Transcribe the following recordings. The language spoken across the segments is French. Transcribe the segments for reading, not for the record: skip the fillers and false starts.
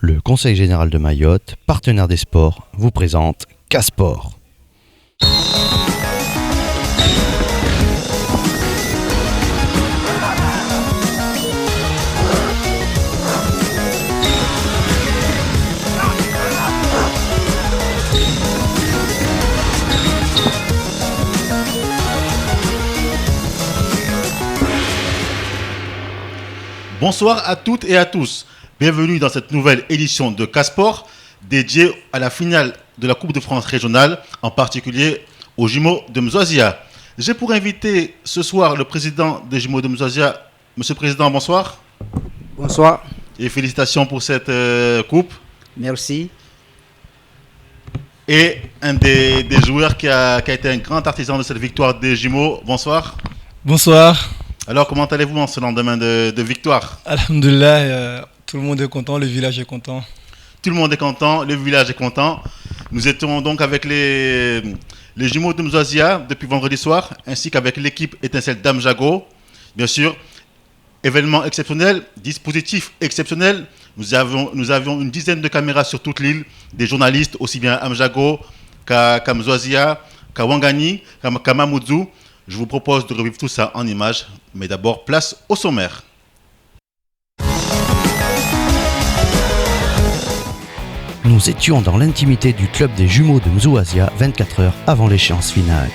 le Conseil général de Mayotte, partenaire des sports, vous présente K-Sport. Bonsoir à toutes et à tous. Bienvenue dans cette nouvelle édition de K-Sport dédiée à la finale de la Coupe de France régionale, en particulier aux Jumeaux de Mzouazia. J'ai pour invité ce soir le président des Jumeaux de Mzouazia. Monsieur le Président, bonsoir. Bonsoir. Et félicitations pour cette coupe. Merci. Et un des joueurs qui a été un grand artisan de cette victoire des Jumeaux. Bonsoir. Bonsoir. Alors, comment allez-vous en ce lendemain de victoire? Alhamdoulilah, tout le monde est content, le village est content. Tout le monde est content, le village est content. Nous étions donc avec les Jumeaux de Mzouazia depuis vendredi soir, ainsi qu'avec l'équipe Étincelle d'Amjago. Bien sûr, événement exceptionnel, dispositif exceptionnel. Nous avions une dizaine de caméras sur toute l'île, des journalistes aussi bien à Amjago qu'à Mzouazia, qu'à Ouangani, qu'à Mamoudzou. Je vous propose de revivre tout ça en images, mais d'abord, place au sommaire. Nous étions dans l'intimité du club des Jumeaux de Mzouazia 24 heures avant l'échéance finale.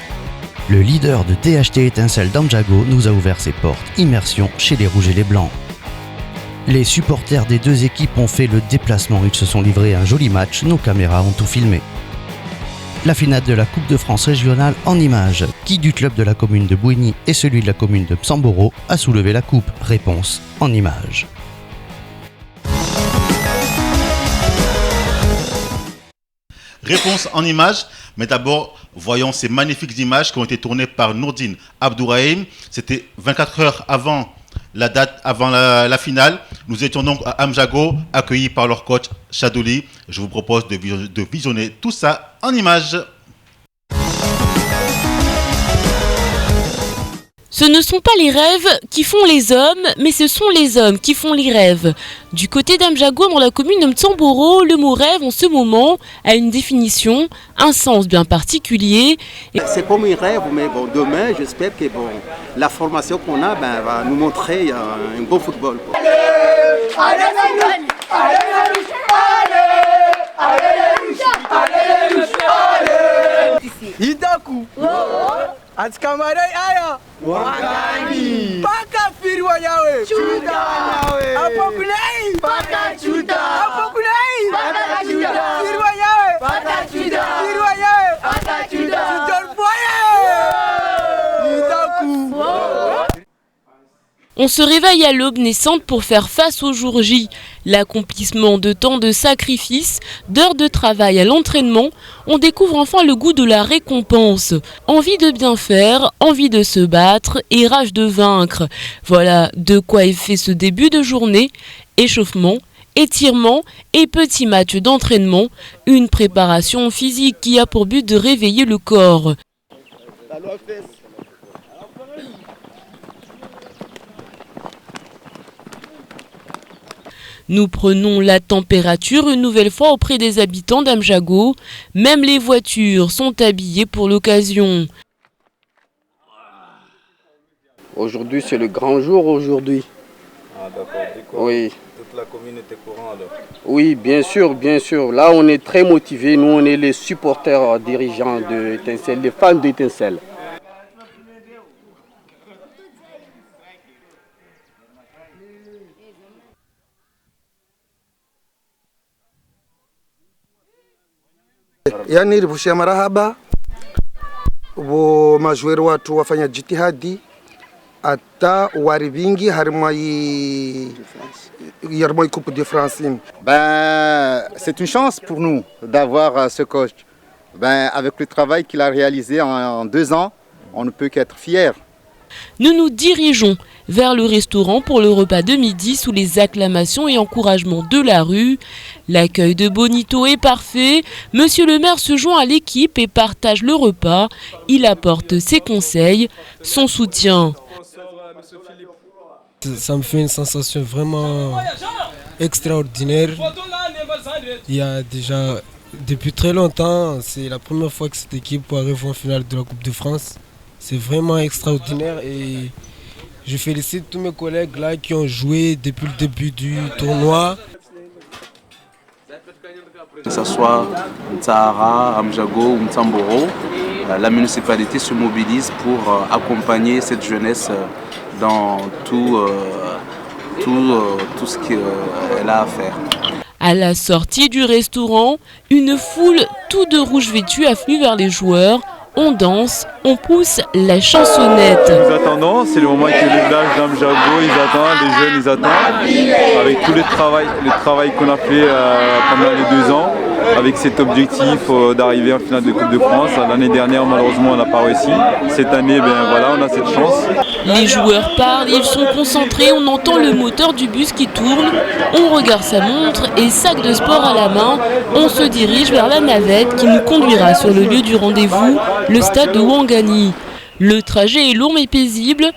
Le leader de DHT Étincelle d'Amjago nous a ouvert ses portes, immersion chez les Rouges et les Blancs. Les supporters des deux équipes ont fait le déplacement, ils se sont livrés à un joli match, nos caméras ont tout filmé. La finale de la Coupe de France régionale en images. Qui du club de la commune de Bouéni et celui de la commune de Msamboro a soulevé la coupe? Réponse en images. Réponse en images, mais d'abord, voyons ces magnifiques images qui ont été tournées par Nourdine Abdourahim. C'était 24 heures avant la date, avant la finale. Nous étions donc à Amjago, accueillis par leur coach Chadouli. Je vous propose de visionner tout ça en images. Ce ne sont pas les rêves qui font les hommes, mais ce sont les hommes qui font les rêves. Du côté d'Amjago, dans la commune de Msamboro, le mot rêve en ce moment a une définition, un sens bien particulier. C'est comme un rêve, mais bon, demain, j'espère que la formation qu'on a va nous montrer un beau football. Idaku Atskamadai aya Wakani Paka firi wanyawe Chuda Apokulei Paka chuda Apokulei Paka chuda Firi wanyawe Paka chuda Firi wanyawe Paka chuda Chudorboye Idaku On se réveille à l'aube naissante pour faire face au jour J. L'accomplissement de tant de sacrifices, d'heures de travail à l'entraînement, on découvre enfin le goût de la récompense. Envie de bien faire, envie de se battre et rage de vaincre. Voilà de quoi est fait ce début de journée. Échauffement, étirement et petit match d'entraînement. Une préparation physique qui a pour but de réveiller le corps. Nous prenons la température une nouvelle fois auprès des habitants d'Amjago. Même les voitures sont habillées pour l'occasion. Aujourd'hui, c'est le grand jour aujourd'hui. Ah d'accord, Oui. Toute la commune était courant alors. Oui, bien sûr, bien sûr. Là, on est très motivés. Nous, on est les supporters dirigeants de Étincelle, les fans d'Étincelle. Yani rivushia marahaba majueri watu wafanya jitihadi ata wari vingi harimwa Coupe de France. C'est une chance pour nous d'avoir ce coach. Avec le travail qu'il a réalisé en 2 ans, on ne peut qu'être fiers. Nous nous dirigeons vers le restaurant pour le repas de midi sous les acclamations et encouragements de la rue. L'accueil de Bonito est parfait. Monsieur le maire se joint à l'équipe et partage le repas. Il apporte ses conseils, son soutien. Ça me fait une sensation vraiment extraordinaire Il y a déjà, depuis très longtemps, c'est la première fois que cette équipe arrive en finale de la Coupe de France. C'est vraiment extraordinaire et je félicite tous mes collègues là qui ont joué depuis le début du tournoi. Que ce soit Nsahara, Amjago ou Mtsamboro, la municipalité se mobilise pour accompagner cette jeunesse dans tout ce qu'elle a à faire. À la sortie du restaurant, une foule tout de rouge vêtue afflue vers les joueurs. On danse, on pousse la chansonnette. Nous attendons, c'est le moment que les villages d'Amjago, ils attendent, les jeunes, ils attendent. Avec tout le travail qu'on a fait pendant les 2 ans, avec cet objectif d'arriver en finale de Coupe de France. L'année dernière, malheureusement, on n'a pas réussi. Cette année, voilà, on a cette chance. Les joueurs parlent, ils sont concentrés, on entend le moteur du bus qui tourne, on regarde sa montre et sac de sport à la main, on se dirige vers la navette qui nous conduira sur le lieu du rendez-vous, le stade de Ouangani. Le trajet est long mais paisible.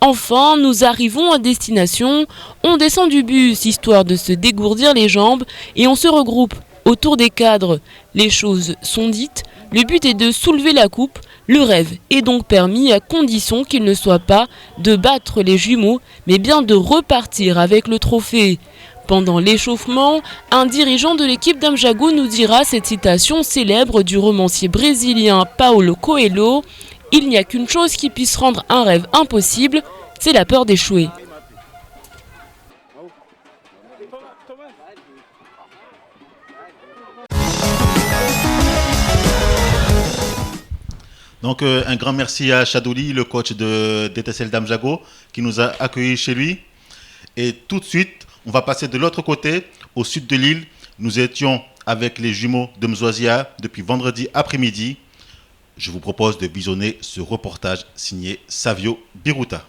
Enfin, nous arrivons à destination, on descend du bus histoire de se dégourdir les jambes et on se regroupe autour des cadres. Les choses sont dites, le but est de soulever la coupe, le rêve est donc permis à condition qu'il ne soit pas de battre les jumeaux, mais bien de repartir avec le trophée. Pendant l'échauffement, un dirigeant de l'équipe d'Amjago nous dira cette citation célèbre du romancier brésilien Paulo Coelho. Il n'y a qu'une chose qui puisse rendre un rêve impossible, c'est la peur d'échouer. Donc un grand merci à Chadouli, le coach d'ETSL d'Amjago, qui nous a accueillis chez lui. Et tout de suite, on va passer de l'autre côté, au sud de l'île. Nous étions avec les jumeaux de Mzouazia depuis vendredi après-midi. Je vous propose de visionner ce reportage signé Savio Biruta.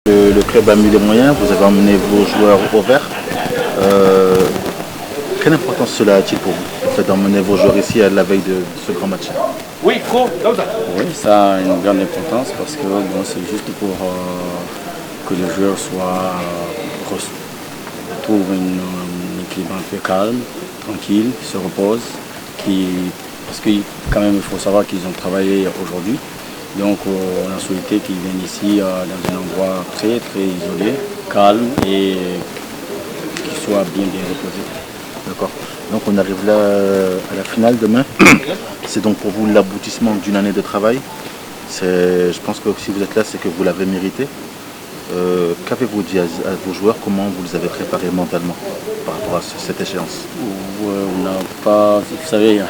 Le club a mis les moyens, vous avez emmené vos joueurs au vert. Quelle importance cela a-t-il pour vous, le fait d'emmener vos joueurs ici à la veille de ce grand match? Oui, ça a une grande importance parce que bon, c'est juste pour que les joueurs retrouvent un équilibre un peu calme, tranquille, se reposent. Parce que quand même il faut savoir qu'ils ont travaillé aujourd'hui. Donc on a souhaité qu'ils viennent ici dans un endroit très très isolé, calme et qu'ils soient bien reposés. D'accord. Donc on arrive là à la finale demain. C'est donc pour vous l'aboutissement d'une année de travail. Je pense que si vous êtes là, c'est que vous l'avez mérité. Qu'avez-vous dit à vos joueurs? Comment vous les avez préparés mentalement par rapport à cette échéance? On n'a pas, vous savez,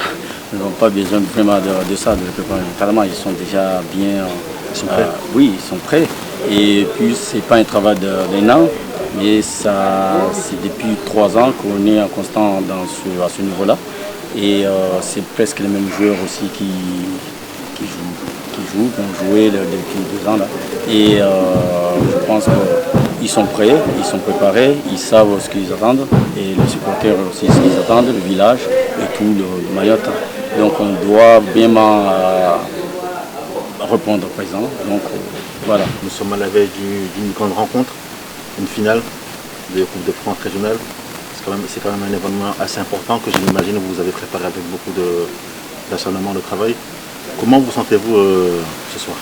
ils n'ont pas besoin vraiment de ça, de le préparer mentalement. Ils sont déjà bien. Ils sont prêts? Oui, ils sont prêts. Et puis c'est pas un travail d'un an, mais c'est depuis 3 ans qu'on est en constant à ce niveau-là. Et c'est presque les mêmes joueurs aussi qui ont joué depuis 2 ans là. Et je pense que ils sont prêts, ils sont préparés, ils savent ce qu'ils attendent, et les supporters aussi ce qu'ils attendent, le village et tout le Mayotte. Donc on doit bien répondre présent. Donc voilà. Nous sommes à la veille d'une grande rencontre, une finale de Coupe de France régionale. C'est quand même un événement assez important que j'imagine que vous avez préparé avec beaucoup d'acharnement de travail. Comment vous sentez-vous ce soir?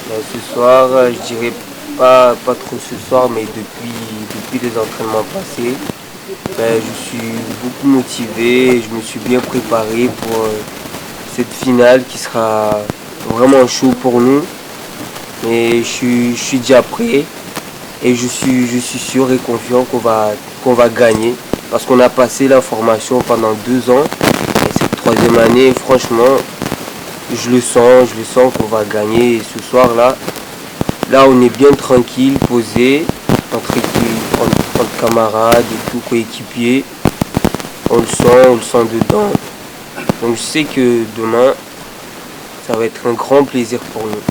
Ce soir, je dirais pas trop ce soir, mais depuis les entraînements passés, je suis beaucoup motivé, je me suis bien préparé pour cette finale qui sera vraiment chaud pour nous. Mais je suis déjà prêt et je suis sûr et confiant qu'on va gagner parce qu'on a passé la formation pendant 2 ans et cette 3e année, franchement, je le sens qu'on va gagner. Et ce soir-là, on est bien tranquille, posé, entre camarades et tout, coéquipiers. On le sent dedans. Donc je sais que demain, ça va être un grand plaisir pour nous.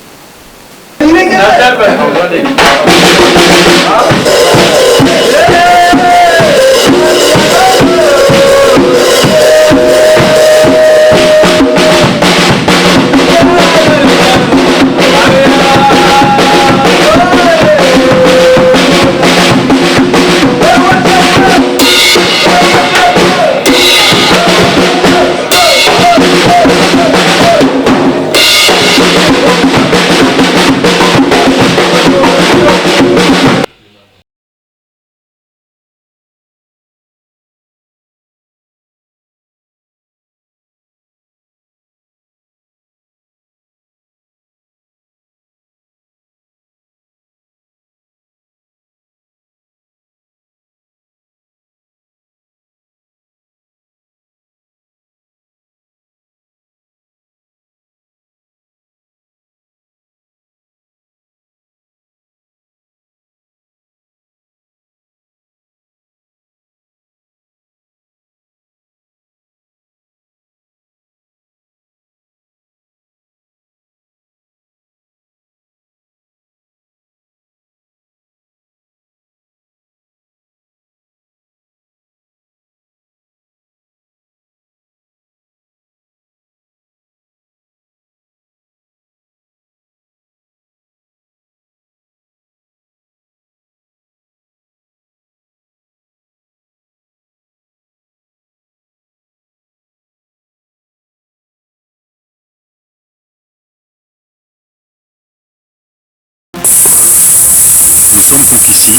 Nous sommes donc ici,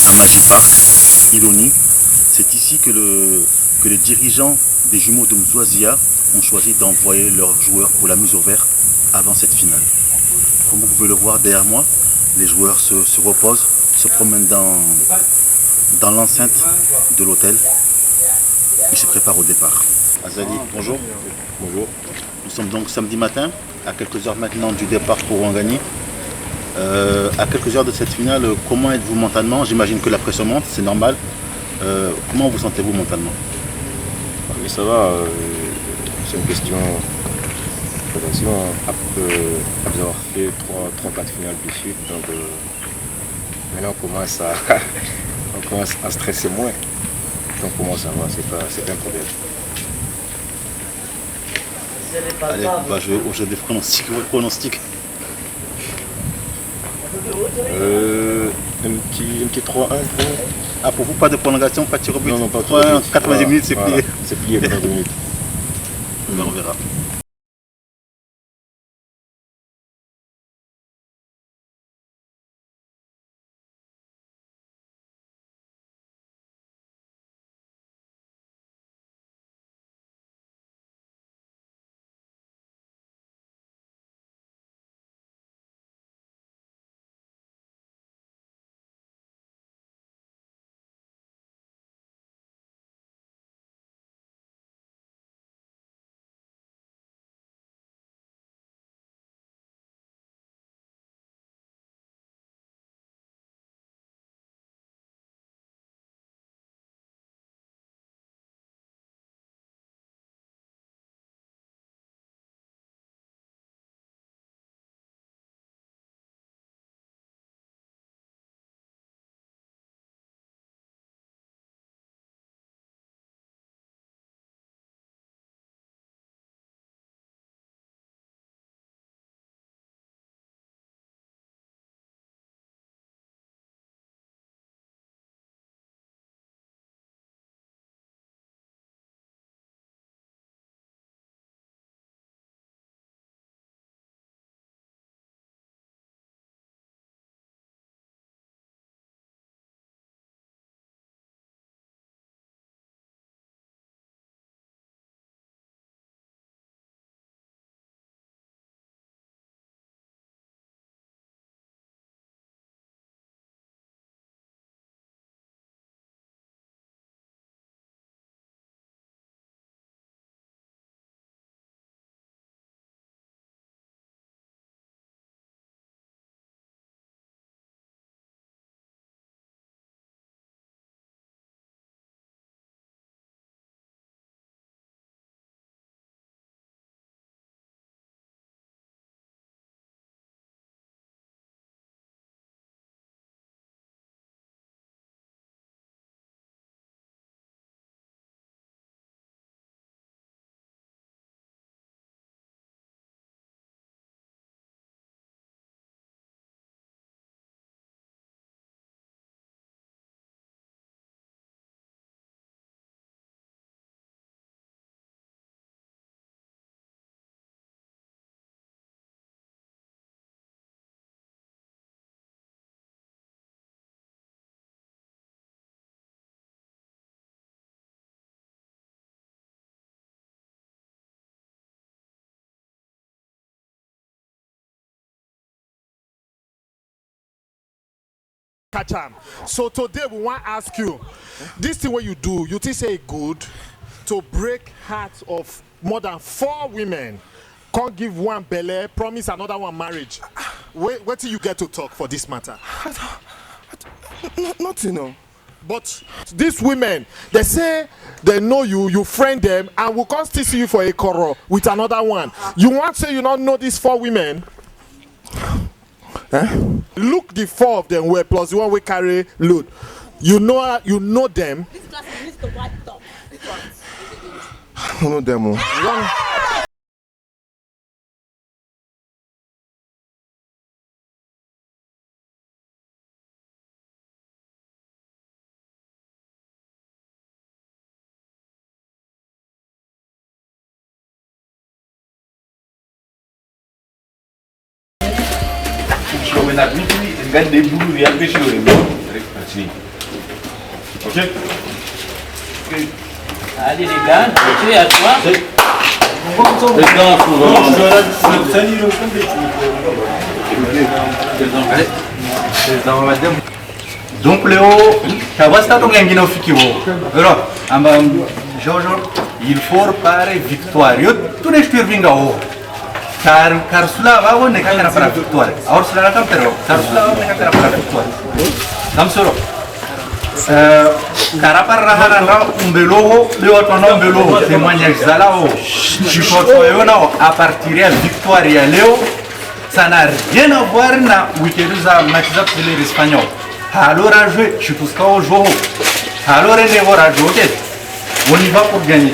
à Magie Park, Iloni. C'est ici que les dirigeants des jumeaux de Mzouazia ont choisi d'envoyer leurs joueurs pour la mise au vert avant cette finale. Comme vous pouvez le voir derrière moi, les joueurs se reposent, se promènent dans l'enceinte de l'hôtel. Ils se préparent au départ. Azali, bonjour. Bonjour. Nous sommes donc samedi matin, à quelques heures maintenant du départ pour Ouangani. À quelques heures de cette finale, comment êtes-vous mentalement? J'imagine que la pression monte, c'est normal. Comment vous sentez-vous mentalement? Oui, ça va. C'est une question de prévention. Après avoir fait 3-4 finales de suite, donc maintenant on commence à stresser moins. Donc pour moi ça va, c'est pas un problème. Allez, on va jouer au jeu des pronostics. Un petit 3-1. Ah, pour vous, pas de prolongation, pas de tir au but? Non, pas de tir au but. 90 minutes, c'est plié. C'est plié 90 minutes. Mais on verra. catch am. So today we want to ask you, this thing what you do, you think say good to break hearts of more than 4 women, can't give one belle, promise another one marriage. What do you get to talk for this matter? Nothing, no. But these women, they say they know you, you friend them, and will come still see you for a quarrel with another one. You want to say you don't know these 4 women? Look the 4 of them were plus the one we carry load. You know them. I don't know them. Regarde des boulots, il y a des choses. Ok. Allez les gars, tu es à toi. Donc Léo, ça va ça donc un guinéen fikiwo. Alors, Jojo, il faut parer victoire. Tout les choses viennent là-haut. Car cela va on ne cache pas la victoire. Alors cela la campero. Car cela on ne cache pas la victoire. Dam solo. Carapar rahara umbelo, le autre nom belo, témoignage zalao. Je pense à partir de victoire et Léo, ça n'a rien à voir na week-end match de l'espagnol. Alors à jouer, je pense qu'au jour. Alors on est voir à jouer. On y va pour gagner.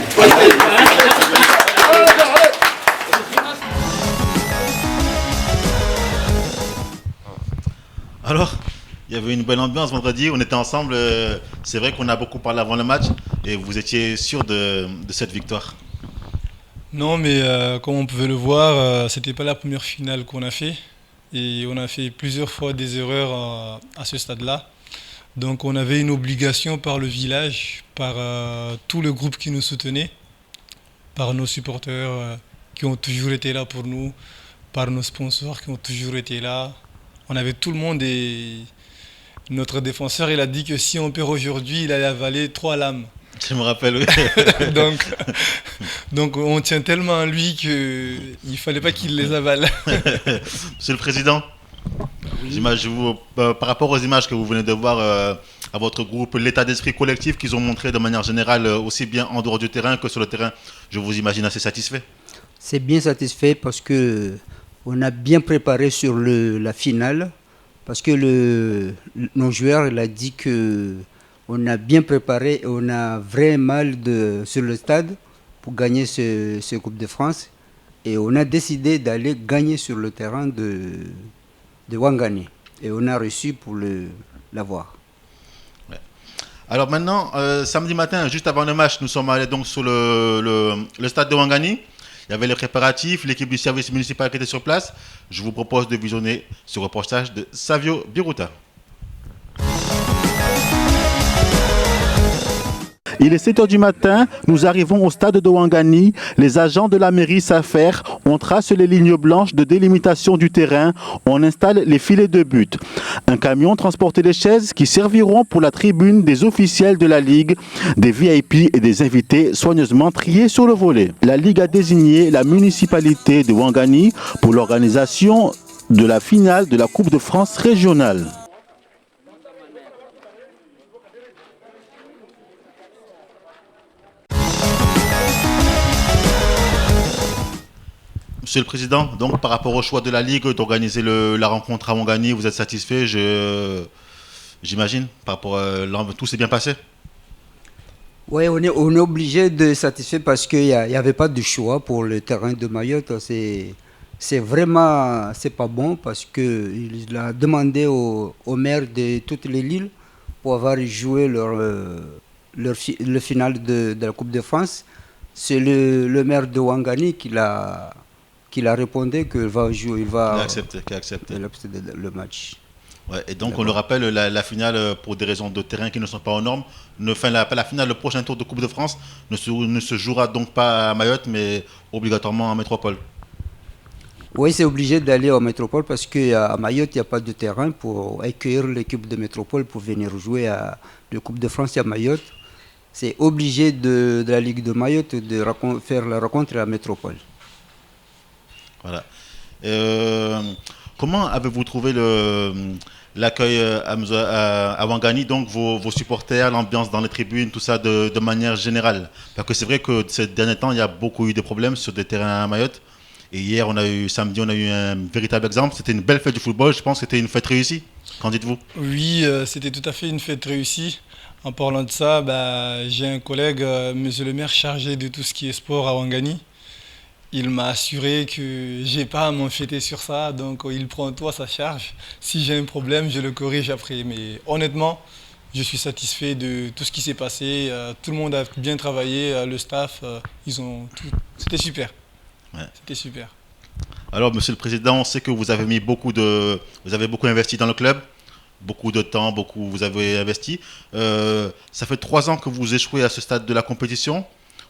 Alors, il y avait une belle ambiance vendredi, on était ensemble, c'est vrai qu'on a beaucoup parlé avant le match et vous étiez sûr de cette victoire. Non, mais comme on pouvait le voir, c'était pas la première finale qu'on a fait et on a fait plusieurs fois des erreurs à ce stade-là. Donc on avait une obligation par le village, par tout le groupe qui nous soutenait, par nos supporters qui ont toujours été là pour nous, par nos sponsors qui ont toujours été là. On avait tout le monde et notre défenseur, il a dit que si on perd aujourd'hui, il allait avaler 3 lames. Je me rappelle, oui. donc on tient tellement à lui qu'il ne fallait pas qu'il les avale. Monsieur le Président, par rapport aux images que vous venez de voir à votre groupe, l'état d'esprit collectif qu'ils ont montré de manière générale, aussi bien en dehors du terrain que sur le terrain, je vous imagine assez satisfait. C'est bien satisfait parce que on a bien préparé sur la finale, parce que nos joueurs il a dit que on a bien préparé et on a vraiment mal sur le stade pour gagner ce Coupe de France. Et on a décidé d'aller gagner sur le terrain de Ouangani. Et on a reçu pour l'avoir. Ouais. Alors maintenant, samedi matin, juste avant le match, nous sommes allés donc sur le stade de Ouangani. Il y avait les préparatifs, l'équipe du service municipal qui était sur place. Je vous propose de visionner ce reportage de Savio Biruta. Il est 7h du matin, nous arrivons au stade de Ouangani. Les agents de la mairie s'affairent, on trace les lignes blanches de délimitation du terrain, on installe les filets de but. Un camion transportait les chaises qui serviront pour la tribune des officiels de la Ligue, des VIP et des invités soigneusement triés sur le volet. La Ligue a désigné la municipalité de Ouangani pour l'organisation de la finale de la Coupe de France régionale. Monsieur le Président, donc par rapport au choix de la Ligue d'organiser la rencontre à Ouangani, vous êtes satisfait, j'imagine, par rapport à tout s'est bien passé? Oui, on est obligé de satisfaire parce qu'il n'y avait pas de choix pour le terrain de Mayotte. C'est vraiment, c'est pas bon parce qu'il a demandé au maire de toutes les îles pour avoir joué le final de la Coupe de France. C'est le maire de Ouangani qui a répondu qu'il va jouer, il va accepter le match. Ouais, et donc on le rappelle, la finale, pour des raisons de terrain qui ne sont pas aux normes, la finale, le prochain tour de Coupe de France ne se jouera donc pas à Mayotte, mais obligatoirement en métropole. Oui, c'est obligé d'aller en métropole parce qu'à Mayotte, il n'y a pas de terrain pour accueillir l'équipe de métropole pour venir jouer à la Coupe de France à Mayotte. C'est obligé de la Ligue de Mayotte de faire la rencontre à la métropole. Voilà. Comment avez-vous trouvé l'accueil à Ouangani, donc vos supporters, l'ambiance dans les tribunes, tout ça de manière générale? Parce que c'est vrai que ces derniers temps, il y a beaucoup eu de problèmes sur des terrains à Mayotte. Et hier, samedi, on a eu un véritable exemple. C'était une belle fête du football. Je pense que c'était une fête réussie. Qu'en dites-vous? Oui, c'était tout à fait une fête réussie. En parlant de ça, j'ai un collègue, monsieur le maire, chargé de tout ce qui est sport à Ouangani. Il m'a assuré que j'ai pas à m'enfiéter sur ça, donc il prend tout à sa charge. Si j'ai un problème, je le corrige après. Mais honnêtement, je suis satisfait de tout ce qui s'est passé. Tout le monde a bien travaillé, le staff, c'était super. Ouais. C'était super. Alors, Monsieur le Président, on sait que vous avez beaucoup investi dans le club, beaucoup de temps, vous avez investi. Ça fait 3 ans que vous échouez à ce stade de la compétition.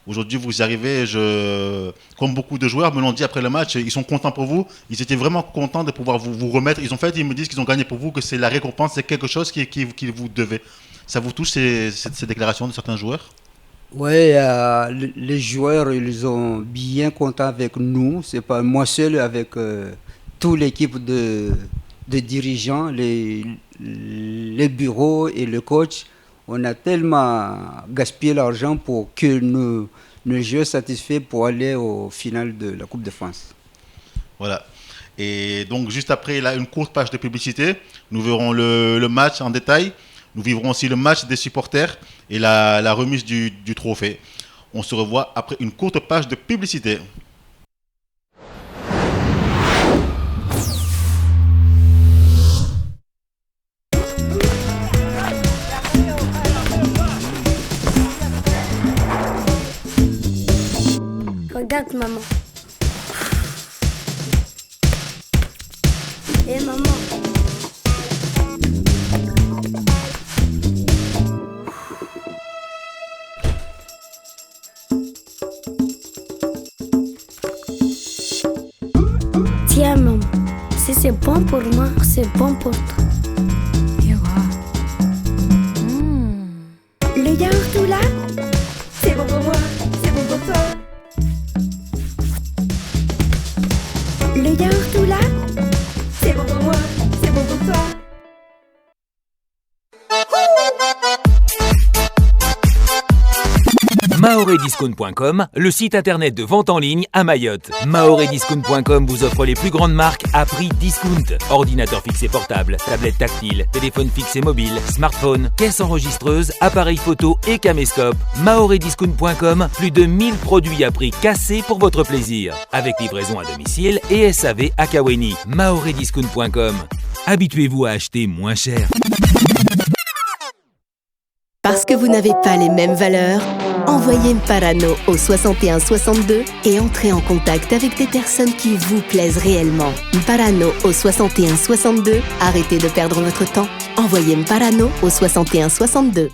Aujourd'hui, vous y arrivez. Comme beaucoup de joueurs me l'ont dit après le match, ils sont contents pour vous. Ils étaient vraiment contents de pouvoir vous remettre. Ils me disent qu'ils ont gagné pour vous, que c'est la récompense, c'est quelque chose qu'ils vous devaient. Ça vous touche ces déclarations de certains joueurs? Oui, les joueurs, ils sont bien contents avec nous. C'est pas moi seul, avec toute l'équipe de dirigeants, les bureaux et le coach. On a tellement gaspillé l'argent pour que nos joueurs satisfaits pour aller au final de la Coupe de France. Voilà. Et donc, juste après, là, une courte page de publicité. Nous verrons le match en détail. Nous vivrons aussi le match des supporters et la remise du trophée. On se revoit après une courte page de publicité. Regarde maman. Et maman. Tiens maman, si c'est bon pour moi, c'est bon pour toi. Le yaourt là, c'est bon pour moi, c'est bon pour toi. Le yaourt là, c'est bon pour moi, c'est bon pour toi. Mahorediscount.com, le site internet de vente en ligne à Mayotte. Mahorediscount.com vous offre les plus grandes marques à prix discount. Ordinateur fixe et portable, tablette tactile, téléphone fixe et mobile, smartphone, caisse enregistreuse, appareil photo et caméscope. Mahorediscount.com, plus de 1000 produits à prix cassé pour votre plaisir. Avec livraison à domicile et SAV à Kaweni. Mahorediscount.com. Habituez-vous à acheter moins cher. Parce que vous n'avez pas les mêmes valeurs, envoyez Mparano au 61 62 et entrez en contact avec des personnes qui vous plaisent réellement. Mparano au 61 62, arrêtez de perdre votre temps. Envoyez Mparano au 61 62.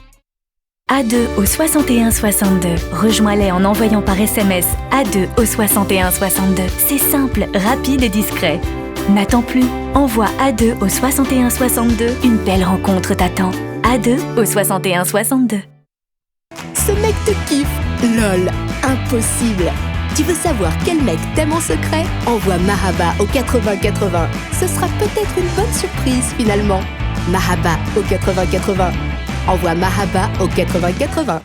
A2 au 61 62. Rejoins-les en envoyant par SMS A2 au 61 62. C'est simple, rapide et discret. N'attends plus, envoie A2 au 61 62. Une belle rencontre t'attend. A2 au 61 62. Ce mec te kiffe. LOL, impossible. Tu veux savoir quel mec t'aime en secret? Envoie Mahaba au 80 80. Ce sera peut-être une bonne surprise finalement. Mahaba au 80 80. Envoie Mahaba au 80 80.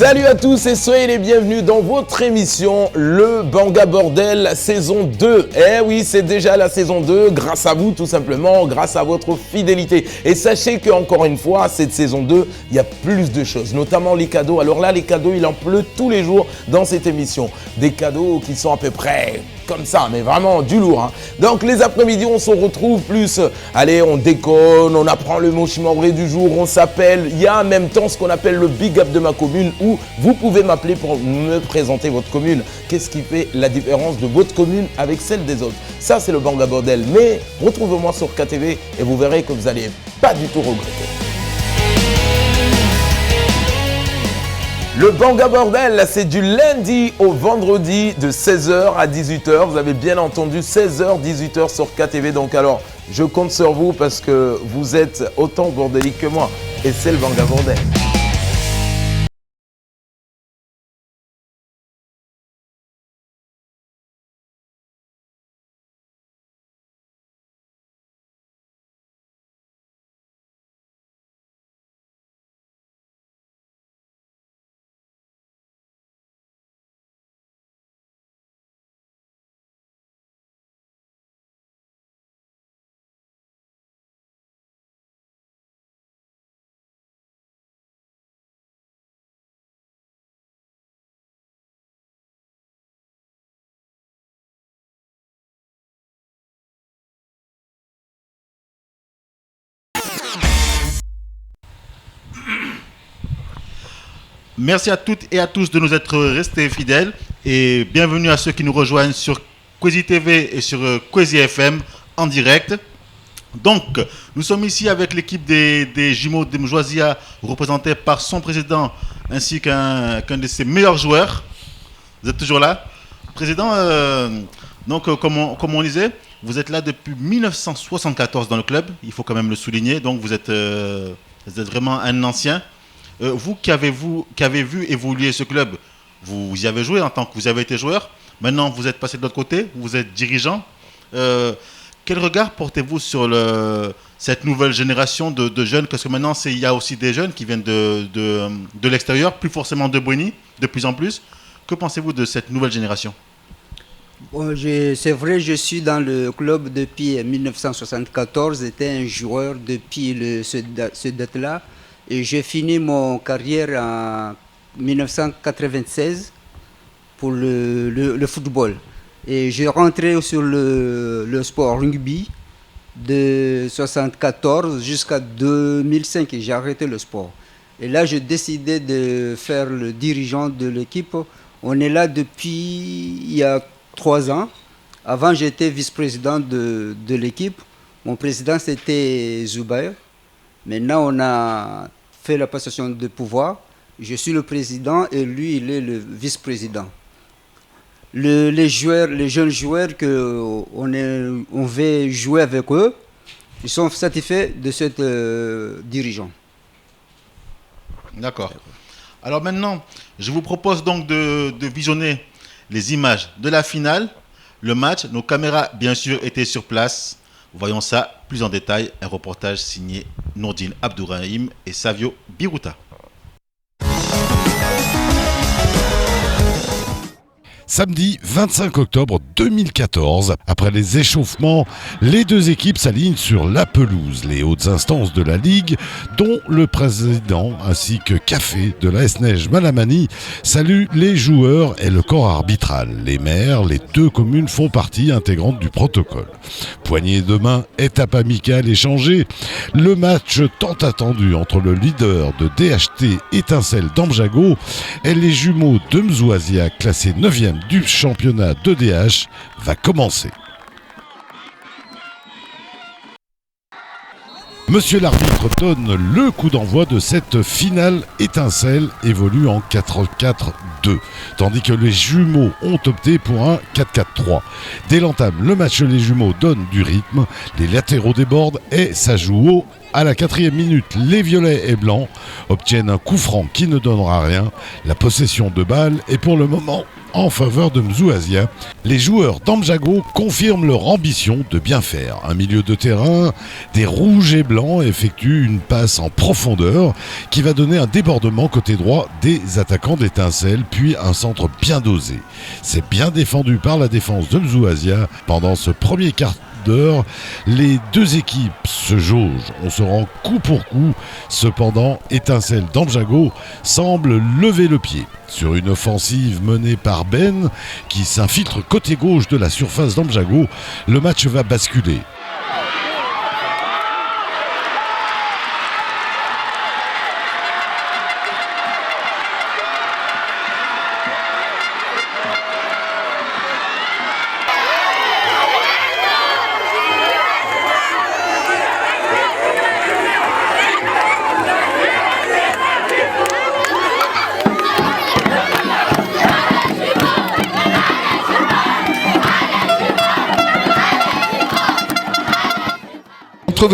Salut à tous et soyez les bienvenus dans votre émission Le Banga Bordel saison 2. Eh oui, c'est déjà la saison 2 grâce à vous tout simplement, grâce à votre fidélité. Et sachez qu'encore une fois, cette saison 2, il y a plus de choses, notamment les cadeaux. Alors là, les cadeaux, il en pleut tous les jours dans cette émission. Des cadeaux qui sont à peu près comme ça, mais vraiment du lourd. Hein. Donc les après-midi, on se retrouve plus. Allez, on déconne, on apprend le mot chimoré du jour, on s'appelle. Il y a en même temps ce qu'on appelle le big up de ma commune où vous pouvez m'appeler pour me présenter votre commune. Qu'est-ce qui fait la différence de votre commune avec celle des autres? Ça, c'est le Banga Bordel. Mais retrouvez-moi sur KTV et vous verrez que vous n'allez pas du tout regretter. Le Banga Bordel, c'est du lundi au vendredi de 16h à 18h. Vous avez bien entendu, 16h, 18h sur KTV. Donc alors, je compte sur vous parce que vous êtes autant bordélique que moi. Et c'est le Banga Bordel. Merci à toutes et à tous de nous être restés fidèles et bienvenue à ceux qui nous rejoignent sur Kwezi TV et sur Kwezi FM en direct. Donc, nous sommes ici avec l'équipe des jumeaux de Mjoisia représentée par son président ainsi qu'un de ses meilleurs joueurs. Vous êtes toujours là? Président, comme on disait, vous êtes là depuis 1974 dans le club, il faut quand même le souligner, donc vous êtes vraiment un ancien. Vous qui avez vu évoluer ce club, vous y avez joué en tant que vous avez été joueur. Maintenant, vous êtes passé de l'autre côté, vous êtes dirigeant. Quel regard portez-vous sur cette nouvelle génération de jeunes? Parce que maintenant, il y a aussi des jeunes qui viennent de l'extérieur, plus forcément de Boni, de plus en plus. Que pensez-vous de cette nouvelle génération? Bon, c'est vrai, je suis dans le club depuis 1974. J'étais un joueur depuis ce date-là. Et j'ai fini mon carrière en 1996 pour le football. Et j'ai rentré sur le sport rugby de 1974 jusqu'à 2005 et j'ai arrêté le sport. Et là, j'ai décidé de faire le dirigeant de l'équipe. On est là depuis il y a 3 ans. Avant, j'étais vice-président de l'équipe. Mon président, c'était Zubair. Maintenant, on a fait la passation de pouvoir. Je suis le président et lui, il est le vice-président. Les jeunes joueurs on veut jouer avec eux, ils sont satisfaits de cet dirigeant. D'accord. Alors maintenant, je vous propose donc de visionner les images de la finale, le match. Nos caméras, bien sûr, étaient sur place. Voyons ça plus en détail, un reportage signé Nourdine Abdourahim et Savio Biruta. Samedi 25 octobre 2014, après les échauffements, les deux équipes s'alignent sur la pelouse. Les hautes instances de la Ligue, dont le président ainsi que Café de la SNEJ Malamani, saluent les joueurs et le corps arbitral. Les maires, les deux communes font partie intégrante du protocole. Poignée de main, étape amicale échangée. Le match tant attendu entre le leader de DHT Étincelle d'Amjago et les jumeaux de Mzoisia, classés 9e du championnat de DH, va commencer. Monsieur l'arbitre donne le coup d'envoi de cette finale. Étincelle évolue en 4-4-2, tandis que les jumeaux ont opté pour un 4-4-3. Dès l'entame, le match, les jumeaux donnent du rythme, les latéraux débordent et ça joue haut. À la 4e minute, les violets et blancs obtiennent un coup franc qui ne donnera rien. La possession de balle est pour le moment en faveur de Mzouazia. Les joueurs d'Amjago confirment leur ambition de bien faire. Un milieu de terrain, des rouges et blancs effectuent une passe en profondeur qui va donner un débordement côté droit des attaquants d'Étincelle, puis un centre bien dosé. C'est bien défendu par la défense de Mzouazia. Pendant ce premier quart d'heure, les deux équipes se jaugent. On se rend coup pour coup. Cependant, Étincelle d'Amjago semble lever le pied. Sur une offensive menée par Ben, qui s'infiltre côté gauche de la surface d'Amjago, le match va basculer.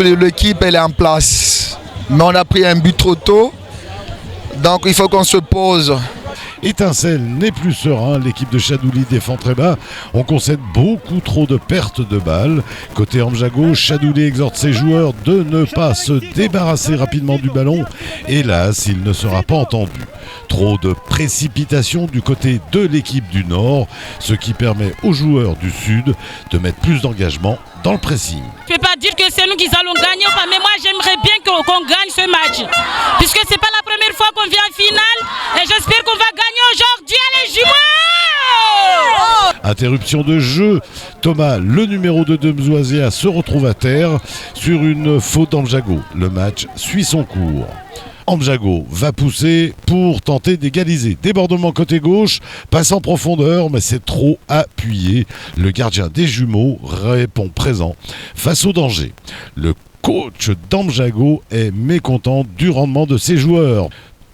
L'équipe elle est en place, mais on a pris un but trop tôt, donc il faut qu'on se pose. Étincelle n'est plus serein, l'équipe de Chadouli défend très bas, on concède beaucoup trop de pertes de balles. Côté Amjago, Chadouli exhorte ses joueurs de ne pas se débarrasser rapidement du ballon. Hélas, il ne sera pas entendu. Trop de précipitation du côté de l'équipe du Nord, ce qui permet aux joueurs du Sud de mettre plus d'engagement dans le pressing. Je ne peux pas dire que c'est nous qui allons gagner, mais moi j'aimerais bien qu'on gagne ce match. Puisque ce n'est pas la première fois qu'on vient en finale et j'espère qu'on va gagner aujourd'hui. Allez jumeaux! Interruption de jeu, Thomas, le numéro 2 de Mzouazia, se retrouve à terre sur une faute d'Amjago. Le match suit son cours. Amjago va pousser pour tenter d'égaliser. Débordement côté gauche, passe en profondeur, mais c'est trop appuyé. Le gardien des jumeaux répond présent face au danger. Le coach d'Amjago est mécontent du rendement de ses joueurs.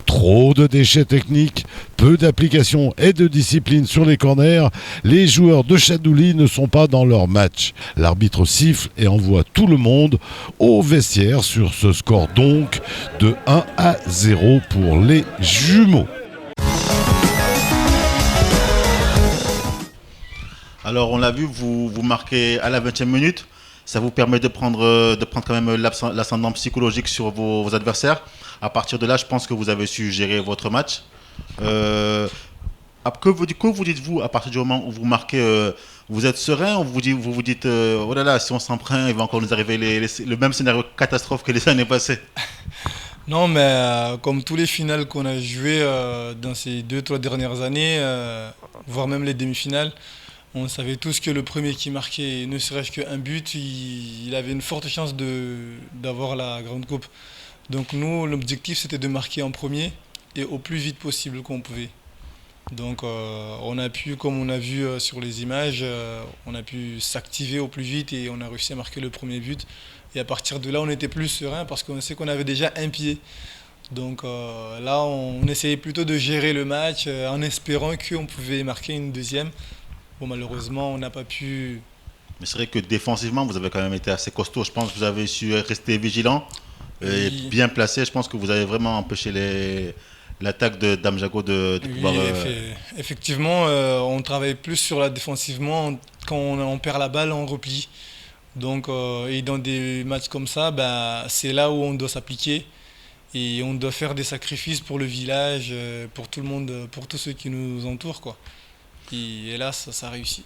Trop de déchets techniques, peu d'application et de discipline sur les corners. Les joueurs de Chadouli ne sont pas dans leur match. L'arbitre siffle et envoie tout le monde au vestiaire sur ce score donc de 1-0 pour les jumeaux. Alors on l'a vu, vous marquez à la 20e minute. Ça vous permet de prendre quand même l'ascendant psychologique sur vos adversaires. À partir de là, je pense que vous avez su gérer votre match. Que vous dites-vous à partir du moment où vous marquez, vous êtes serein ou vous vous dites oh là là, si on s'en prend, il va encore nous arriver le même scénario catastrophe que les années passées? Non, mais comme tous les finales qu'on a jouées dans ces 2-3 dernières années, voire même les demi-finales, on savait tous que le premier qui marquait ne serait-ce qu'un but, il avait une forte chance d'avoir la grande coupe. Donc nous, l'objectif c'était de marquer en premier et au plus vite possible qu'on pouvait. Donc on a pu, comme on a vu sur les images, on a pu s'activer au plus vite et on a réussi à marquer le premier but. Et à partir de là, on était plus serein parce qu'on sait qu'on avait déjà un pied. Donc là, on essayait plutôt de gérer le match en espérant qu'on pouvait marquer une deuxième. Bon, malheureusement, on n'a pas pu... Mais c'est vrai que défensivement, vous avez quand même été assez costaud. Je pense que vous avez su rester vigilant et bien placé. Je pense que vous avez vraiment empêché l'attaque d'Amjago de pouvoir... Effectivement, on travaille plus sur la défensivement. Quand on perd la balle, on replie. Donc, et dans des matchs comme ça, c'est là où on doit s'appliquer. Et on doit faire des sacrifices pour le village, pour tout le monde, pour tous ceux qui nous entourent, quoi. Et là, ça réussit.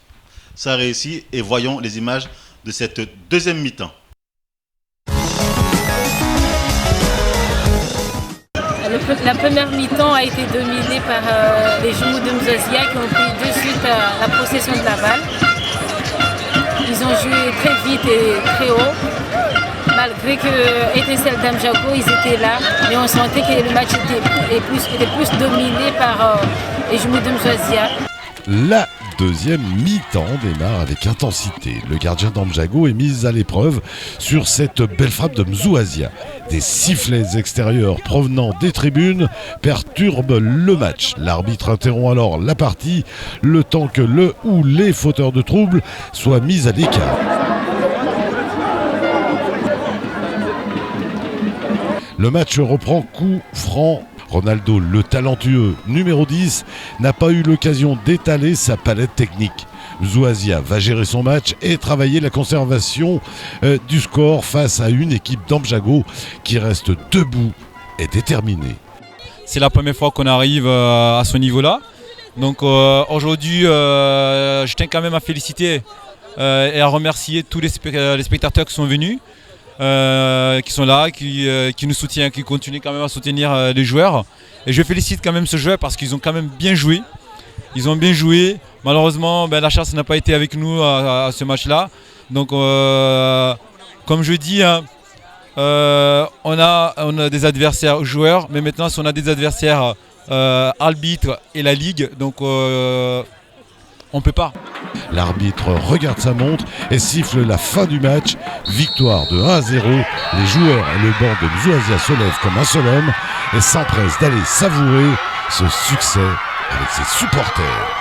Ça réussit et voyons les images de cette deuxième mi-temps. La première mi-temps a été dominée par les jumeaux de Mzouazia qui ont pris de suite la possession de la balle. Ils ont joué très vite et très haut. Malgré que Étincelle d'Amjago, ils étaient là, mais on sentait que le match était plus dominé par les jumeaux de Mzouazia. La deuxième mi-temps démarre avec intensité. Le gardien d'Amjago est mis à l'épreuve sur cette belle frappe de Mzouazia. Des sifflets extérieurs provenant des tribunes perturbent le match. L'arbitre interrompt alors la partie, le temps que le ou les fauteurs de troubles soient mis à l'écart. Le match reprend coup franc Ronaldo, le talentueux numéro 10, n'a pas eu l'occasion d'étaler sa palette technique. Mzouazia va gérer son match et travailler la conservation du score face à une équipe d'Amjago qui reste debout et déterminée. C'est la première fois qu'on arrive à ce niveau-là. Donc aujourd'hui, je tiens quand même à féliciter et à remercier tous les spectateurs qui sont venus, qui sont là, qui nous soutiennent, qui continuent quand même à soutenir les joueurs. Et je félicite quand même ce joueur parce qu'ils ont quand même bien joué. Ils ont bien joué. Malheureusement, la chance n'a pas été avec nous à ce match-là. Donc, comme je dis, on a des adversaires joueurs, mais maintenant, si on a des adversaires arbitres et la Ligue, donc on ne peut pas. L'arbitre regarde sa montre et siffle la fin du match. Victoire de 1-0. Les joueurs et le banc de Mzouazia se lèvent comme un seul homme et s'empressent d'aller savourer ce succès avec ses supporters.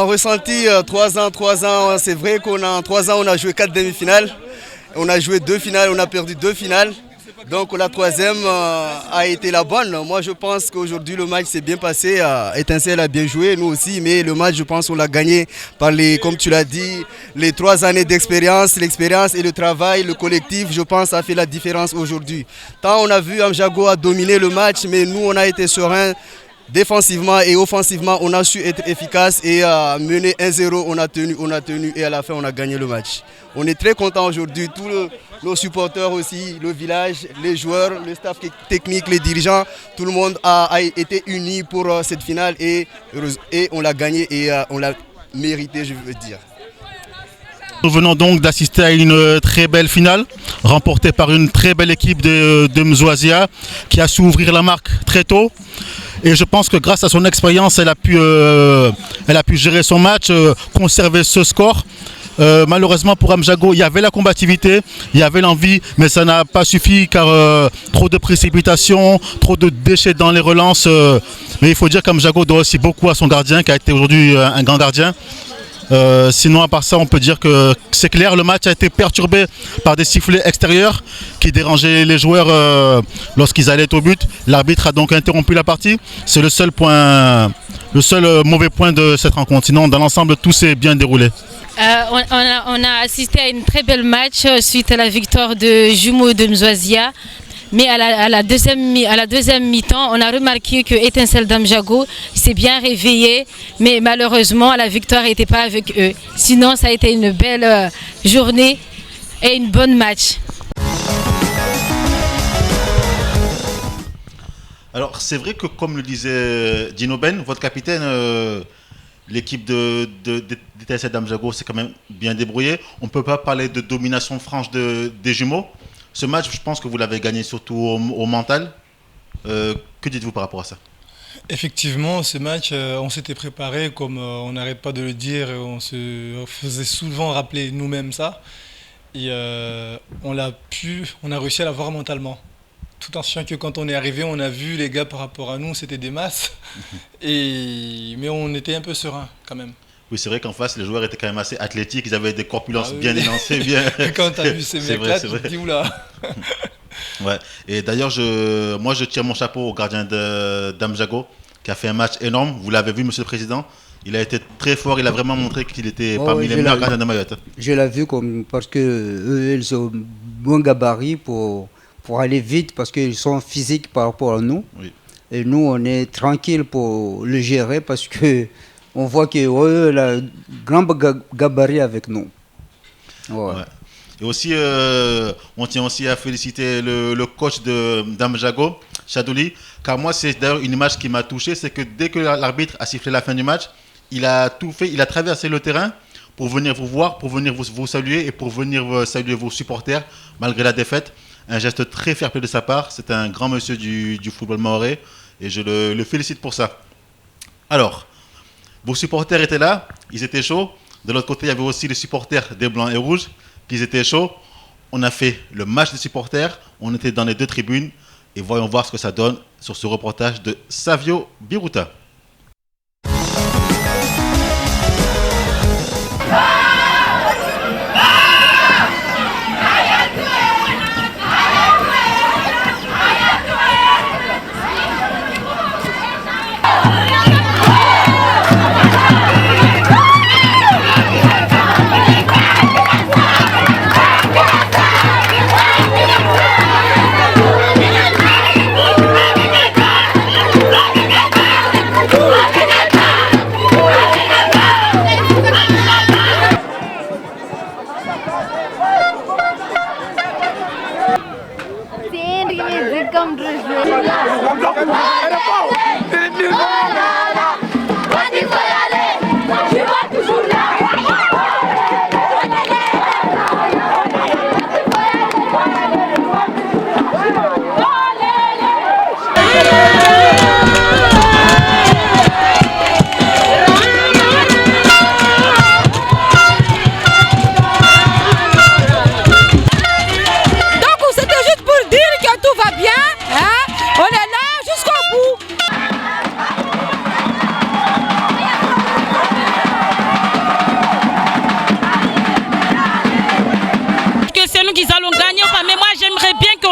Ressenti 3 ans, c'est vrai qu'en 3 ans on a joué 4 demi-finales, on a joué 2 finales, on a perdu 2 finales, donc la 3e a été la bonne. Moi je pense qu'aujourd'hui le match s'est bien passé, Étincelle a bien joué, nous aussi, mais le match je pense qu'on l'a gagné par comme tu l'as dit, les 3 années d'expérience, l'expérience et le travail, le collectif, je pense ça a fait la différence aujourd'hui. Tant on a vu Amjago a dominé le match, mais nous on a été sereins. Défensivement et offensivement, on a su être efficace et mener 1-0, on a tenu et à la fin on a gagné le match. On est très contents aujourd'hui, tous nos supporters aussi, le village, les joueurs, le staff technique, les dirigeants, tout le monde a été uni pour cette finale et on l'a gagné et on l'a mérité, je veux dire. Nous venons donc d'assister à une très belle finale, remportée par une très belle équipe de Mzouazia qui a su ouvrir la marque très tôt. Et je pense que grâce à son expérience, elle a pu gérer son match, conserver ce score. Malheureusement pour Amjago, il y avait la combativité, il y avait l'envie, mais ça n'a pas suffi car trop de précipitations, trop de déchets dans les relances. Mais il faut dire qu'Amjago doit aussi beaucoup à son gardien qui a été aujourd'hui un grand gardien. Sinon à part ça on peut dire que c'est clair, le match a été perturbé par des sifflets extérieurs qui dérangeaient les joueurs lorsqu'ils allaient au but. L'arbitre a donc interrompu la partie. C'est le seul mauvais point de cette rencontre. Sinon dans l'ensemble tout s'est bien déroulé. On a assisté à une très belle match suite à la victoire de Jumeaux de Mzouazia. Mais à la deuxième mi-temps, on a remarqué que Étincelle d'Amjago s'est bien réveillé, mais malheureusement, la victoire n'était pas avec eux. Sinon, ça a été une belle journée et une bonne match. Alors, c'est vrai que, comme le disait Dino Ben, votre capitaine, l'équipe d'Étincelle d'Amjago s'est quand même bien débrouillée. On ne peut pas parler de domination franche des Jumeaux. Ce match, je pense que vous l'avez gagné surtout au mental. Que dites-vous par rapport à ça? Effectivement, ce match, on s'était préparé, comme on n'arrête pas de le dire, on se faisait souvent rappeler nous-mêmes ça. Et on a réussi à l'avoir mentalement. Tout en sachant que quand on est arrivé, on a vu les gars par rapport à nous, c'était des masses. Mais on était un peu serein quand même. Oui, c'est vrai qu'en face, les joueurs étaient quand même assez athlétiques, ils avaient des corpulences bien élancées. Quand tu as vu ces mecs-là, tu te dis oula. Ouais. Et d'ailleurs, moi je tire mon chapeau au gardien d'Amjago qui a fait un match énorme. Vous l'avez vu, Monsieur le Président. Il a été très fort, il a vraiment montré qu'il était parmi les meilleurs gardiens de Mayotte. Je l'ai vu parce qu'eux, ils ont bon gabarit pour aller vite parce qu'ils sont physiques par rapport à nous. Oui. Et nous, on est tranquille pour le gérer parce que on voit que la grand gabarit avec nous. Ouais. Et aussi, on tient aussi à féliciter le coach de Damjago, Chadouli, car moi, c'est d'ailleurs une image qui m'a touché, c'est que dès que l'arbitre a sifflé la fin du match, il a tout fait, il a traversé le terrain pour venir vous voir, pour venir vous saluer et pour venir saluer vos supporters malgré la défaite. Un geste très fair-play de sa part. C'est un grand monsieur du football mahorais et je le félicite pour ça. Alors, vos supporters étaient là, ils étaient chauds. De l'autre côté, il y avait aussi les supporters des Blancs et Rouges qui étaient chauds. On a fait le match des supporters, on était dans les deux tribunes et voyons voir ce que ça donne sur ce reportage de Savio Biruta.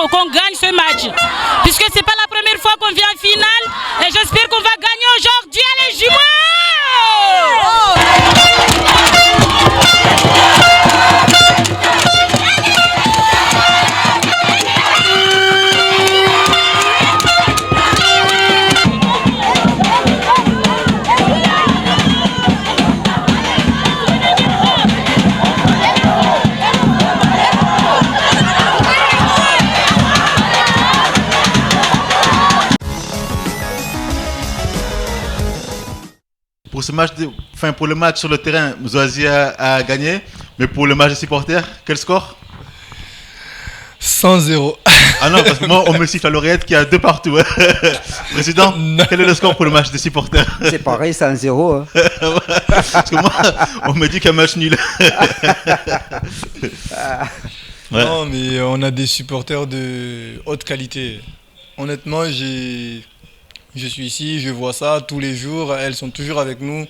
Qu'on gagne ce match, puisque c'est pas la première fois qu'on vient en finale et j'espère qu'on va gagner aujourd'hui. Allez, jumeaux! Pour ce match, pour le match sur le terrain, Mzouazia a gagné, mais pour le match des supporters, quel score? 100-0. Ah non, parce que moi, on me siffle à l'oreillette qu'il y a 2 partout. Président, quel est le score pour le match des supporters? C'est pareil, 100-0. Hein. Parce que moi, on me dit qu'un match nul. Ouais. Non, mais on a des supporters de haute qualité. Honnêtement, je suis ici, je vois ça tous les jours. Elles sont toujours avec nous,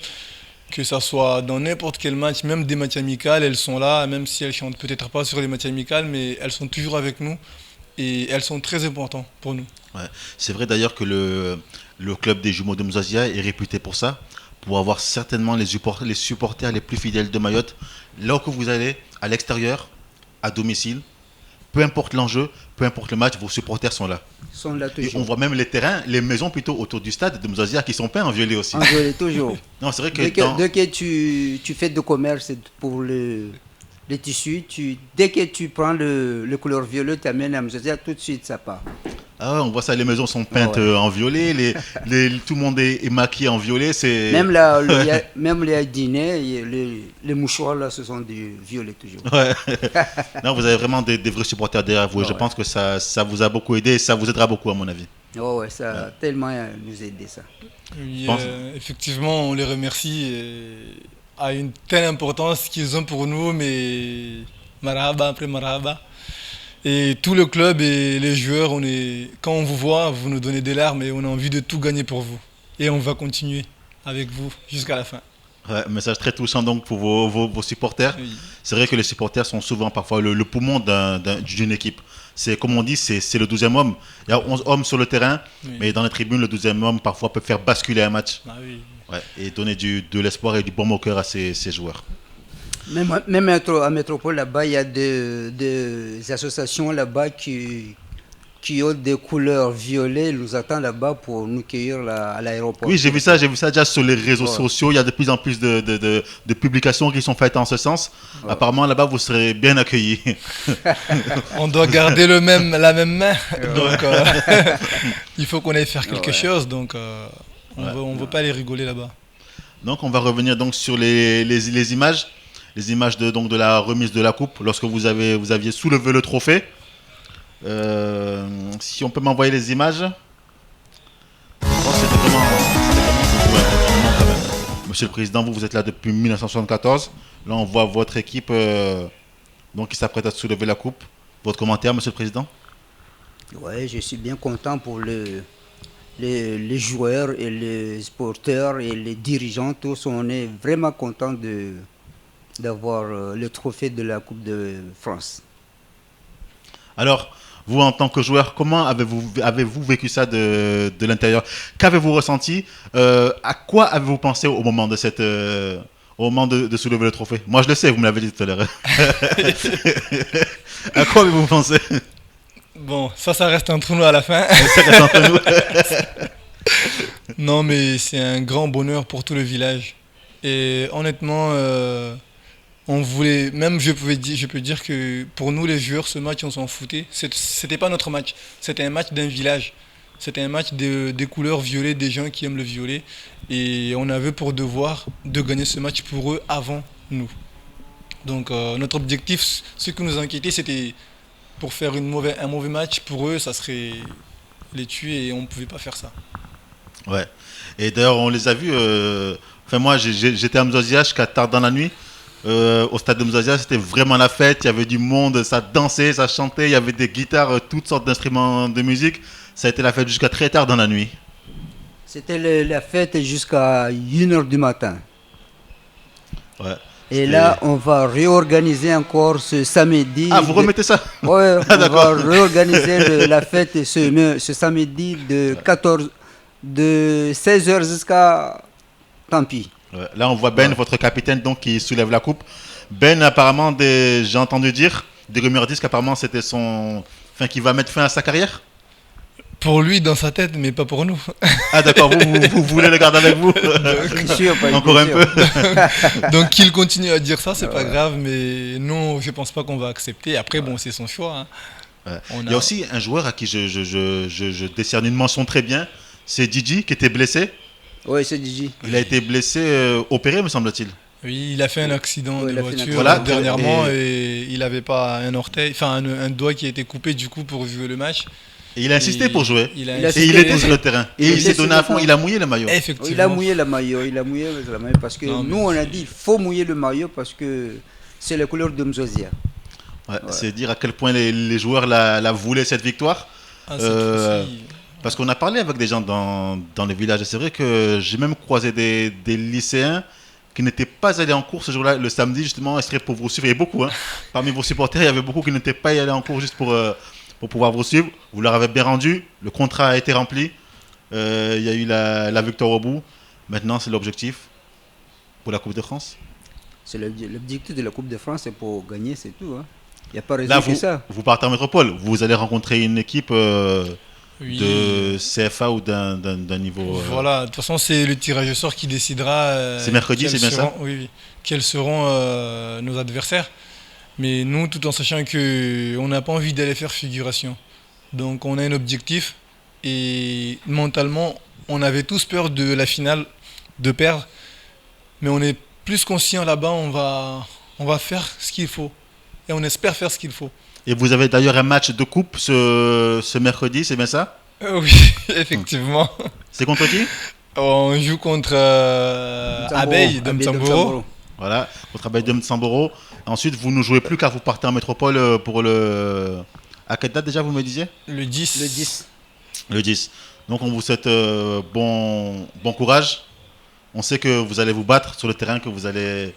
que ce soit dans n'importe quel match, même des matchs amicaux, elles sont là, même si elles ne chantent peut-être pas sur les matchs amicaux, mais elles sont toujours avec nous et elles sont très importantes pour nous. Ouais. C'est vrai d'ailleurs que le club des Jumeaux de Mzouazia est réputé pour ça, pour avoir certainement les supporters les plus fidèles de Mayotte. Là où vous allez, à l'extérieur, à domicile, peu importe l'enjeu, peu importe le match, vos supporters sont là. Ils sont là toujours. Et on voit même les terrains, les maisons plutôt autour du stade de Mzouazia qui sont peints en violet aussi. En violet toujours. Non, c'est vrai que dès que tu fais de commerce pour les tissus, dès que tu prends le couleur violet, tu amènes à Mzouazia, tout de suite ça part. Ah ouais, on voit ça, les maisons sont peintes en violet, tout le monde est maquillé en violet. Même les dîners, les mouchoirs là, ce sont du violet toujours. Ouais. Non, vous avez vraiment des vrais supporters derrière vous. Je pense que ça vous a beaucoup aidé et ça vous aidera beaucoup à mon avis. Ouais, ça a tellement nous aidé ça. Oui, effectivement, on les remercie à une telle importance qu'ils ont pour nous, mais marhaba après marhaba. Et tout le club et les joueurs, quand on vous voit, vous nous donnez des larmes et on a envie de tout gagner pour vous. Et on va continuer avec vous jusqu'à la fin. Ouais, message très touchant donc pour vos supporters. Oui. C'est vrai que les supporters sont souvent parfois le poumon d'une équipe. C'est comme on dit, c'est le 12e homme. Il y a 11 hommes sur le terrain, mais dans les tribunes, le 12e homme parfois peut faire basculer un match. Ah oui. Ouais, et donner de l'espoir et du bon au cœur à ces joueurs. Même à Métropole, là-bas, il y a des associations là-bas qui qui ont des couleurs violettes nous attendent là-bas pour nous cueillir à l'aéroport. Oui, j'ai vu ça déjà sur les réseaux Ouais. sociaux. Il y a de plus en plus de publications qui sont faites en ce sens. Ouais. Apparemment, là-bas, vous serez bien accueillis. On doit garder la même main. Donc, il faut qu'on aille faire quelque chose. Donc, on ne veut pas aller rigoler là-bas. Donc, on va revenir donc sur les images. Les images de la remise de la coupe lorsque vous aviez soulevé le trophée. Si on peut m'envoyer les images. Bon, c'était vraiment quand même. Monsieur le Président, vous êtes là depuis 1974. Là, on voit votre équipe donc, qui s'apprête à soulever la coupe. Votre commentaire, Monsieur le Président? Ouais, je suis bien content pour les joueurs et les sporteurs et les dirigeants. Tous, on est vraiment contents d'avoir le trophée de la Coupe de France. Alors, vous, en tant que joueur, comment avez-vous vécu ça de l'intérieur? Qu'avez-vous ressenti? À quoi avez-vous pensé au moment de soulever le trophée? Moi, je le sais, vous me l'avez dit tout à l'heure. À quoi avez-vous pensé? Bon, ça reste entre nous à la fin. Ça reste entre nous. Non, mais c'est un grand bonheur pour tout le village. Et honnêtement, on voulait, même je peux dire que pour nous les joueurs, ce match on s'en foutait. C'était pas notre match, c'était un match d'un village. C'était un match des couleurs violettes, des gens qui aiment le violet. Et on avait pour devoir de gagner ce match pour eux avant nous. Donc notre objectif, ce qui nous inquiétait, c'était pour faire un mauvais match. Pour eux, ça serait les tuer et on ne pouvait pas faire ça. Ouais. Et d'ailleurs, on les a vus. Enfin, moi, j'étais à Mzwazia jusqu'à tard dans la nuit. Au stade de Mzwazia, c'était vraiment la fête. Il y avait du monde, ça dansait, ça chantait. Il y avait des guitares, toutes sortes d'instruments de musique. Ça a été la fête jusqu'à très tard dans la nuit. C'était la fête jusqu'à 1h du matin. Ouais. Et là, on va réorganiser encore ce samedi. Ah, vous remettez ça? Ouais, Ah, on va d'accord. réorganiser la fête ce samedi de 16h jusqu'à... Tant pis. Ouais. Là, on voit Ben, votre capitaine, donc, qui soulève la coupe. Ben, apparemment, j'ai entendu dire, des rumeurs disent qu'apparemment, c'était qu'il va mettre fin à sa carrière. Pour lui, dans sa tête, mais pas pour nous. Ah d'accord, vous voulez le garder avec vous? Encore un peu. Donc qu'il continue à dire ça, c'est pas grave, mais non, je pense pas qu'on va accepter. Après, bon, c'est son choix. Hein. Ouais. Il y a aussi un joueur à qui je décerne une mention très bien, c'est Didi qui était blessé. Oui, c'est Didi. Il a été blessé, opéré, me semble-t-il. Oui, il a fait un accident de voiture Voilà, dernièrement et il n'avait pas un orteil, enfin un doigt qui a été coupé du coup pour jouer le match. Et il a insisté pour jouer. Il et il était sur le terrain. Et il s'est donné à fond, il a mouillé le maillot. Effectivement. Il a mouillé le maillot, parce que nous on a dit il faut mouiller le maillot parce que c'est la couleur de Mzwazia. Ouais, c'est dire à quel point les joueurs la voulaient cette victoire. Parce qu'on a parlé avec des gens dans les villages et c'est vrai que j'ai même croisé des lycéens qui n'étaient pas allés en cours ce jour-là, le samedi justement, extrait pour vous suivre. Il y avait beaucoup, hein. Parmi vos supporters, il y avait beaucoup qui n'étaient pas allés en cours juste pour pouvoir vous suivre. Vous leur avez bien rendu, le contrat a été rempli, il y a eu la victoire au bout. Maintenant, c'est l'objectif pour la Coupe de France. C'est l'objectif de la Coupe de France, c'est pour gagner, c'est tout. Hein. Il n'y a pas raison Là, que ça. Vous partez en métropole, vous allez rencontrer une équipe de CFA ou d'un niveau... Voilà, de toute façon, c'est le tirage au sort qui décidera... c'est mercredi, c'est bien ça? Oui, quels seront nos adversaires. Mais nous, tout en sachant qu'on n'a pas envie d'aller faire figuration. Donc on a un objectif et mentalement, on avait tous peur de la finale, de perdre. Mais on est plus conscient là-bas, on va faire ce qu'il faut. Et on espère faire ce qu'il faut. Et vous avez d'ailleurs un match de coupe ce mercredi, c'est bien ça? Oui, effectivement. C'est contre qui? On joue contre Abeille de Mtsamboro. Voilà, contre Abeille de Mtsamboro. Ensuite, vous ne jouez plus car vous partez en métropole pour le... À quelle date déjà, vous me disiez? Le 10. Le 10. Le 10. Donc, on vous souhaite bon courage. On sait que vous allez vous battre sur le terrain, que vous allez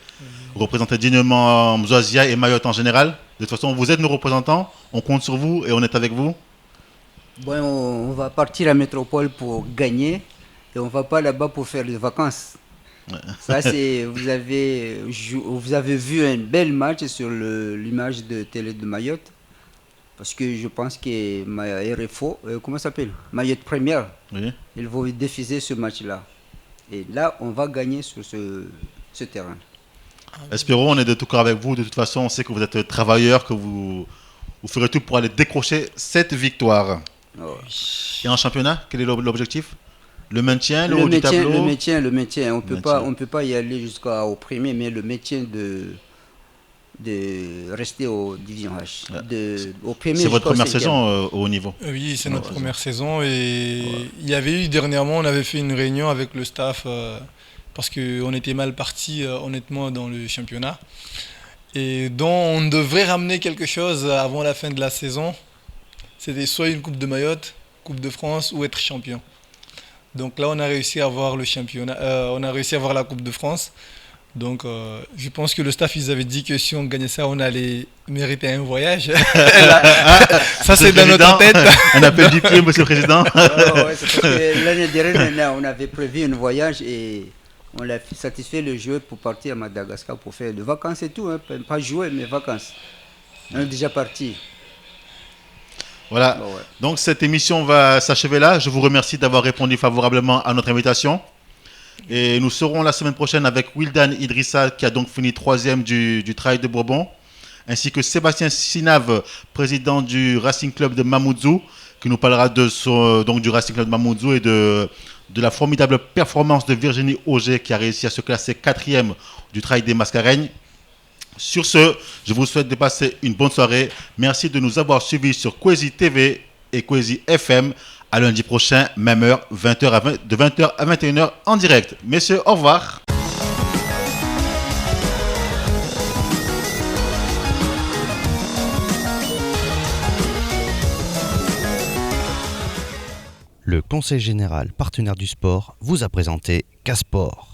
représenter dignement Mzwazia et Mayotte en général. De toute façon, vous êtes nos représentants. On compte sur vous et on est avec vous. Bon, on va partir à métropole pour gagner et on ne va pas là-bas pour faire des vacances. Ça, c'est vous avez vu un bel match sur l'image de télé de Mayotte. Parce que je pense que RFO, comment ça s'appelle Mayotte Première, oui. Ils vont diffuser ce match-là. Et là, on va gagner sur ce terrain. Espérons, on est de tout cœur avec vous. De toute façon, on sait que vous êtes travailleurs, que vous ferez tout pour aller décrocher cette victoire. Ouais. Et en championnat, quel est l'objectif? Le maintien, le haut du tableau? Le maintien. On peut pas y aller jusqu'au premier, mais le maintien de rester au Division H. C'est votre première saison au haut niveau? Oui, c'est notre première saison. Et il y avait eu dernièrement, on avait fait une réunion avec le staff parce qu'on était mal parti honnêtement dans le championnat. Et donc on devrait ramener quelque chose avant la fin de la saison. C'était soit une Coupe de Mayotte, Coupe de France ou être champion. Donc là, on a réussi à avoir le championnat, on a réussi à avoir la Coupe de France. Donc je pense que le staff, ils avaient dit que si on gagnait ça, on allait mériter un voyage. Ça, c'est dans notre tête. Un appel du pied, monsieur le président. L'année dernière, on avait prévu un voyage et on a satisfait le joueur pour partir à Madagascar pour faire des vacances et tout. Hein. Pas jouer, mais vacances. On est déjà parti. Voilà, donc cette émission va s'achever là. Je vous remercie d'avoir répondu favorablement à notre invitation. Et nous serons la semaine prochaine avec Wildan Idrissa, qui a donc fini 3e du Trail de Bourbon, ainsi que Sébastien Sinave, président du Racing Club de Mamoudzou, qui nous parlera donc du Racing Club de Mamoudzou et de la formidable performance de Virginie Auger, qui a réussi à se classer 4e du Trail des Mascareignes. Sur ce, je vous souhaite de passer une bonne soirée. Merci de nous avoir suivis sur Kwezi TV et Kwezi FM. À lundi prochain, même heure, de 20h à 21h en direct. Messieurs, au revoir. Le Conseil général partenaire du sport vous a présenté Casport.